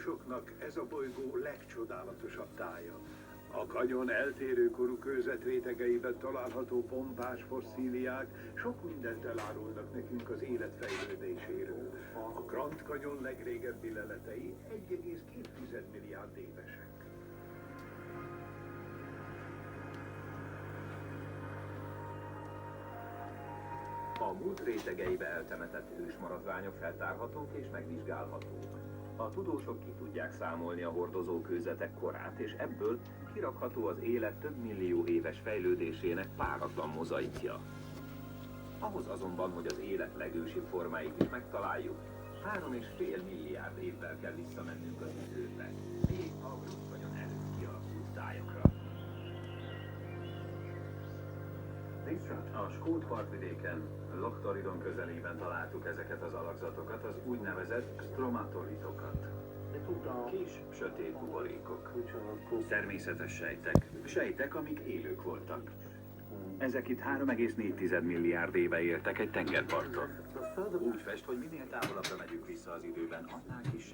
tudósoknak ez a bolygó legcsodálatosabb tája. A kanyon eltérő korú kőzetrétegeiben található pompás fosszíliák sok mindent elárulnak nekünk az élet fejlődéséről. A Grand Canyon legrégebbi leletei 1,2 milliárd évesek. A múlt rétegeibe eltemetett ősmaradványok feltárhatók és megvizsgálhatók. A tudósok ki tudják számolni a hordozókőzetek korát, és ebből kirakható az élet több millió éves fejlődésének páratlan mozaikja. Ahhoz azonban, hogy az élet legősibb formáit is megtaláljuk, 3,5 milliárd évvel kell visszamennünk az időbe, még a Grand Canyon előtt kialakult tájakra. A skót partvidéken, Loch-Torridon közelében találtuk ezeket az alakzatokat, az úgynevezett stromatolitokat. Kis, sötét buborékok. Természetes sejtek, amik élők voltak. Ezek itt 3,4 milliárd éve éltek egy tengerparton. Úgy fest, hogy minél távolabbra megyünk vissza az időben, annál kisebb.